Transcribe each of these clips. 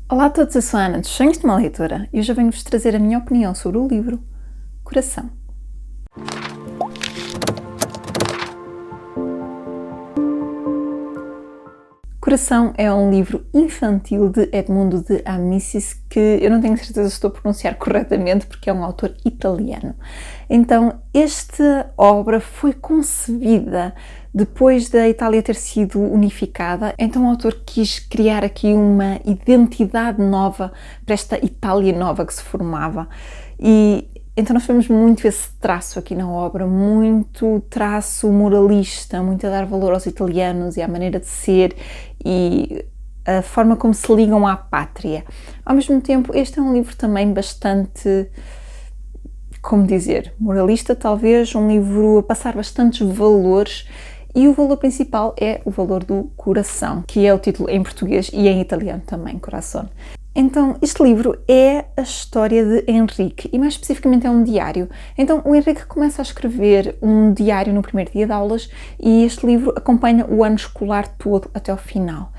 Olá a todos, eu sou a Ana dos Sonhos de uma Leitora e hoje eu venho-vos trazer a minha opinião sobre o livro Coração. Coração é um livro infantil de Edmundo de Amicis, que eu não tenho certeza se estou a pronunciar corretamente porque é um autor italiano. Então, esta obra foi concebida depois da Itália ter sido unificada, então o autor quis criar aqui uma identidade nova para esta Itália nova que se formava. E então nós vemos muito esse traço aqui na obra, muito traço moralista, muito a dar valor aos italianos e à maneira de ser e a forma como se ligam à pátria. Ao mesmo tempo, este é um livro também bastante, como dizer, moralista talvez, um livro a passar bastantes valores. E o valor principal é o valor do coração, que é o título em português e em italiano também, Coração. Então, este livro é a história de Henrique e mais especificamente é um diário. Então, o Henrique começa a escrever um diário no primeiro dia de aulas e este livro acompanha o ano escolar todo até ao final.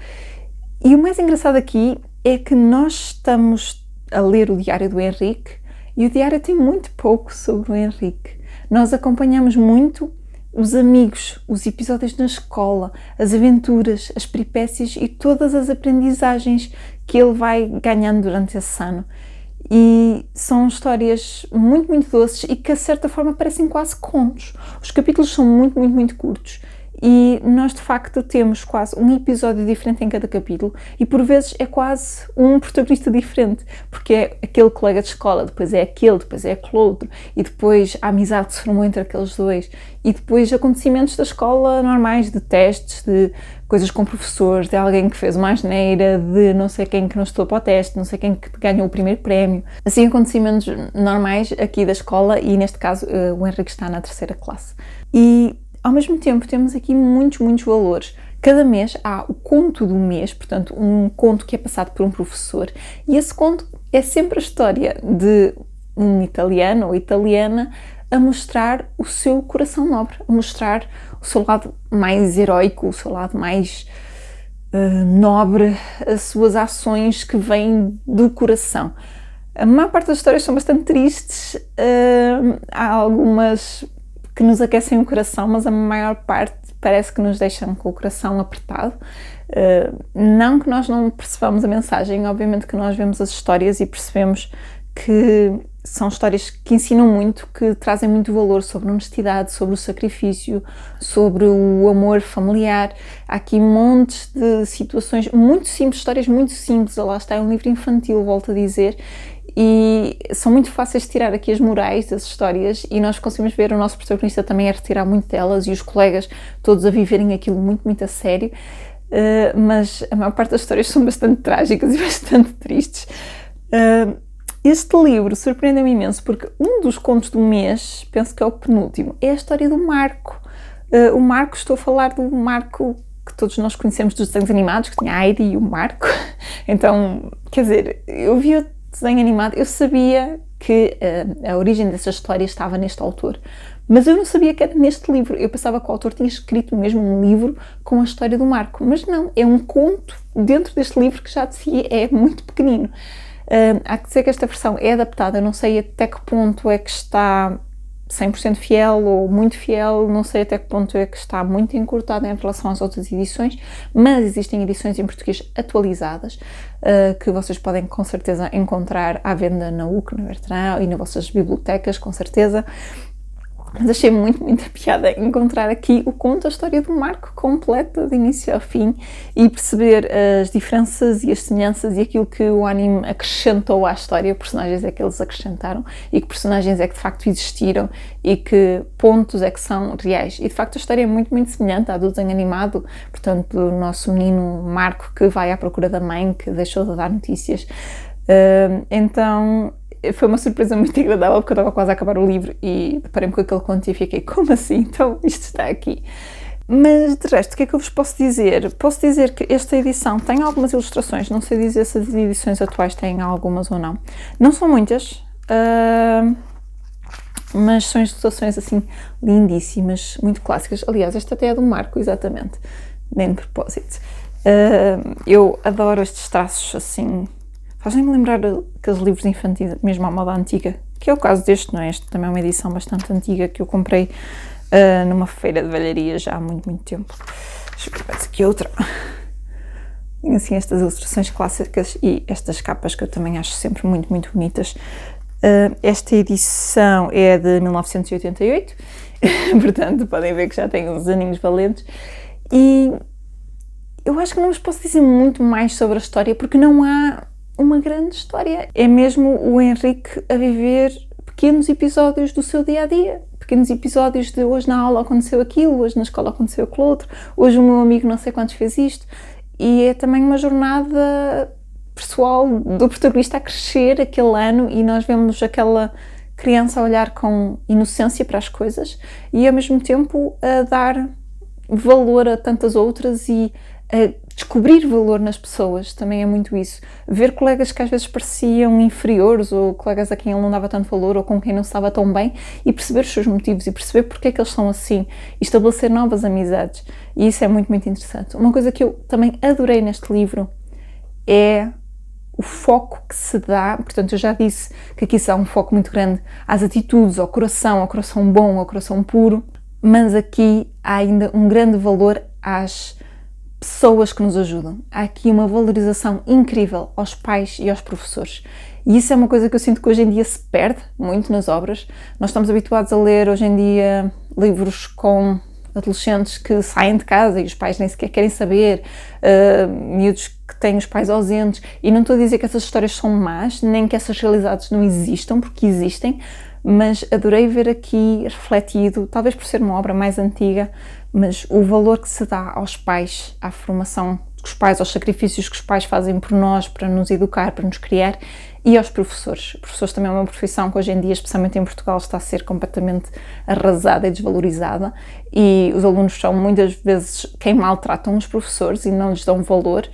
E o mais engraçado aqui é que nós estamos a ler o diário do Henrique e o diário tem muito pouco sobre o Henrique. Nós acompanhamos muito os amigos, os episódios na escola, as aventuras, as peripécias e todas as aprendizagens que ele vai ganhando durante esse ano. E são histórias muito, muito doces e que, de certa forma, parecem quase contos. Os capítulos são muito, muito, muito curtos e nós, de facto, temos quase um episódio diferente em cada capítulo e, por vezes, é quase um protagonista diferente, porque é aquele colega de escola, depois é aquele, depois é aquele outro e depois a amizade que se formou entre aqueles dois e depois acontecimentos da escola normais, de testes, de coisas com professores, de alguém que fez uma asneira, de não sei quem que não estou para o teste, não sei quem que ganhou o primeiro prémio. Assim, acontecimentos normais aqui da escola e, neste caso, o Henrique está na 3ª classe. E, ao mesmo tempo, temos aqui muitos, muitos valores. Cada mês há o conto do mês, portanto, um conto que é passado por um professor, e esse conto é sempre a história de um italiano ou italiana a mostrar o seu coração nobre, a mostrar o seu lado mais heróico, o seu lado mais nobre, as suas ações que vêm do coração. A maior parte das histórias são bastante tristes, há algumas que nos aquecem o coração, mas a maior parte parece que nos deixam com o coração apertado. Não que nós não percebamos a mensagem, obviamente que nós vemos as histórias e percebemos que são histórias que ensinam muito, que trazem muito valor sobre a honestidade, sobre o sacrifício, sobre o amor familiar. Há aqui montes de situações muito simples, histórias muito simples. Lá está, é um livro infantil, volto a dizer, e são muito fáceis de tirar aqui as morais das histórias e nós conseguimos ver o nosso protagonista também a retirar muito delas e os colegas todos a viverem aquilo muito, muito a sério, mas a maior parte das histórias são bastante trágicas e bastante tristes. Este livro surpreendeu-me imenso porque um dos contos do mês, penso que é o penúltimo, é a história do Marco. O Marco, estou a falar do Marco que todos nós conhecemos dos desenhos animados, que tinha a Heidi e o Marco. Então, quer dizer, eu vi o desenho animado, eu sabia que a origem dessa história estava neste autor, mas eu não sabia que era neste livro. Eu pensava que o autor tinha escrito mesmo um livro com a história do Marco, mas não, é um conto dentro deste livro que já de si é muito pequenino. Há que dizer que esta versão é adaptada, eu não sei até que ponto é que está 100% fiel ou muito fiel, não sei até que ponto é que está muito encurtada em relação às outras edições, mas existem edições em português atualizadas que vocês podem com certeza encontrar à venda na UC, na Bertrand e nas vossas bibliotecas, com certeza. Mas achei muito, muita piada encontrar aqui o conto, a história do Marco completa de início ao fim e perceber as diferenças e as semelhanças e aquilo que o anime acrescentou à história, personagens é que eles acrescentaram e que personagens é que de facto existiram e que pontos é que são reais. E de facto a história é muito, muito semelhante à do desenho animado, portanto do nosso menino Marco que vai à procura da mãe que deixou de dar notícias. Então foi uma surpresa muito agradável porque eu estava quase a acabar o livro e deparei-me com aquele conto e fiquei, como assim? Então isto está aqui. Mas de resto, o que é que eu vos posso dizer? Posso dizer que esta edição tem algumas ilustrações, não sei dizer se as edições atuais têm algumas ou não. Não são muitas, mas são ilustrações assim lindíssimas, muito clássicas. Aliás, esta até é do Marco, exatamente, bem de propósito. Eu adoro estes traços assim Fazem-me lembrar aqueles livros infantis, mesmo à moda antiga, que é o caso deste, não é? Este também é uma edição bastante antiga que eu comprei numa feira de velharia já há muito, muito tempo. Deixa eu ver mais aqui outra. Tem assim estas ilustrações clássicas e estas capas que eu também acho sempre muito, muito bonitas. Esta edição é de 1988, portanto podem ver que já tem uns aninhos valentes. E eu acho que não vos posso dizer muito mais sobre a história porque não há uma grande história. É mesmo o Henrique a viver pequenos episódios do seu dia-a-dia. Pequenos episódios de hoje na aula aconteceu aquilo, hoje na escola aconteceu aquilo outro, hoje o meu amigo não sei quantos fez isto. E é também uma jornada pessoal do protagonista a crescer aquele ano e nós vemos aquela criança a olhar com inocência para as coisas e ao mesmo tempo a dar valor a tantas outras e a descobrir valor nas pessoas, também é muito isso. Ver colegas que às vezes pareciam inferiores ou colegas a quem ele não dava tanto valor ou com quem não estava tão bem e perceber os seus motivos e perceber porque é que eles são assim e estabelecer novas amizades. E isso é muito, muito interessante. Uma coisa que eu também adorei neste livro é o foco que se dá, portanto eu já disse que aqui se dá um foco muito grande às atitudes, ao coração bom, ao coração puro, mas aqui há ainda um grande valor às pessoas que nos ajudam. Há aqui uma valorização incrível aos pais e aos professores. E isso é uma coisa que eu sinto que hoje em dia se perde muito nas obras. Nós estamos habituados a ler hoje em dia livros com adolescentes que saem de casa e os pais nem sequer querem saber, miúdos que têm os pais ausentes. E não estou a dizer que essas histórias são más, nem que essas realidades não existam, porque existem, mas adorei ver aqui refletido, talvez por ser uma obra mais antiga, mas o valor que se dá aos pais, à formação dos pais, aos sacrifícios que os pais fazem por nós, para nos educar, para nos criar, e aos professores. Professores também é uma profissão que hoje em dia, especialmente em Portugal, está a ser completamente arrasada e desvalorizada, e os alunos são muitas vezes quem maltratam os professores e não lhes dão valor,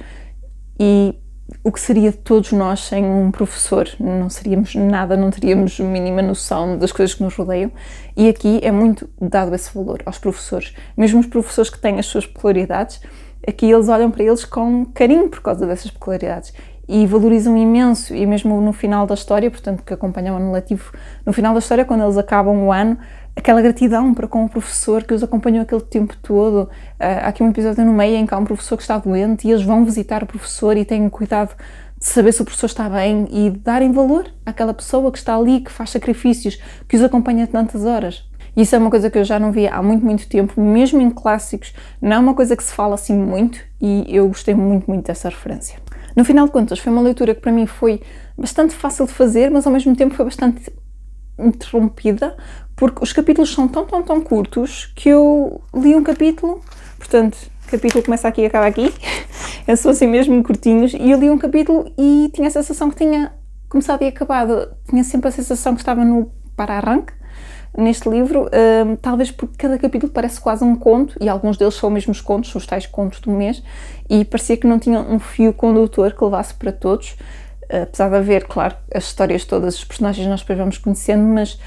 e o que seria de todos nós sem um professor? Não seríamos nada, não teríamos a mínima noção das coisas que nos rodeiam, e aqui é muito dado esse valor aos professores. Mesmo os professores que têm as suas peculiaridades, aqui eles olham para eles com carinho por causa dessas peculiaridades e valorizam imenso, e mesmo no final da história, portanto que acompanham o ano letivo, no final da história, quando eles acabam o ano, aquela gratidão para com o professor que os acompanhou aquele tempo todo. Há aqui um episódio no meio em que há um professor que está doente e eles vão visitar o professor e têm cuidado de saber se o professor está bem e darem valor àquela pessoa que está ali, que faz sacrifícios, que os acompanha tantas horas. Isso é uma coisa que eu já não via há muito, muito tempo, mesmo em clássicos, não é uma coisa que se fala assim muito, e eu gostei muito, muito dessa referência. No final de contas, foi uma leitura que para mim foi bastante fácil de fazer, mas ao mesmo tempo foi bastante interrompida, porque os capítulos são tão curtos que eu li um capítulo, portanto, o capítulo começa aqui e acaba aqui, eles são assim mesmo curtinhos, e eu li um capítulo e tinha a sensação que tinha começado e acabado, tinha sempre a sensação que estava no para-arranque neste livro, talvez porque cada capítulo parece quase um conto, e alguns deles são mesmo os contos, são os tais contos do mês, e parecia que não tinha um fio condutor que levasse para todos, apesar de haver, claro, as histórias todas, os personagens nós depois vamos conhecendo, mas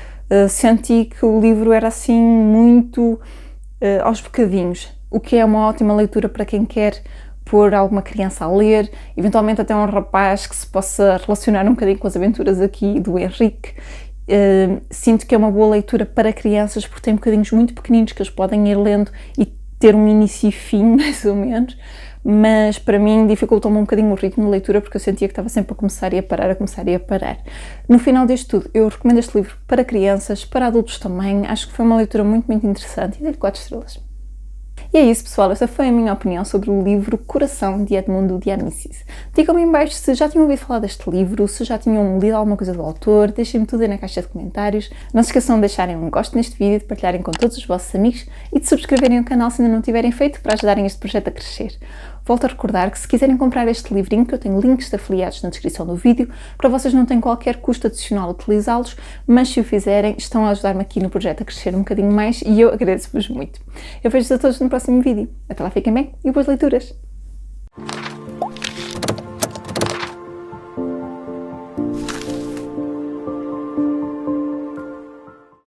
senti que o livro era assim muito aos bocadinhos, o que é uma ótima leitura para quem quer pôr alguma criança a ler, eventualmente até um rapaz que se possa relacionar um bocadinho com as aventuras aqui do Henrique. Sinto que é uma boa leitura para crianças porque tem bocadinhos muito pequeninos que eles podem ir lendo e ter um início e fim, mais ou menos, mas para mim dificultou-me um bocadinho o ritmo de leitura porque eu sentia que estava sempre a começar e a parar, a começar e a parar. No final disto tudo, eu recomendo este livro para crianças, para adultos também, acho que foi uma leitura muito, muito interessante e dei-lhe 4 estrelas. E é isso, pessoal, esta foi a minha opinião sobre o livro Coração, de Edmundo de Amicis. Digam-me em baixo se já tinham ouvido falar deste livro, se já tinham lido alguma coisa do autor, deixem-me tudo aí na caixa de comentários. Não se esqueçam de deixarem um gosto neste vídeo, de partilharem com todos os vossos amigos e de subscreverem o canal se ainda não tiverem feito para ajudarem este projeto a crescer. Volto a recordar que se quiserem comprar este livrinho, que eu tenho links de afiliados na descrição do vídeo, para vocês não tem qualquer custo adicional utilizá-los, mas se o fizerem, estão a ajudar-me aqui no projeto a crescer um bocadinho mais e eu agradeço-vos muito. Eu vejo-vos a todos no próximo vídeo. Até lá, fiquem bem e boas leituras!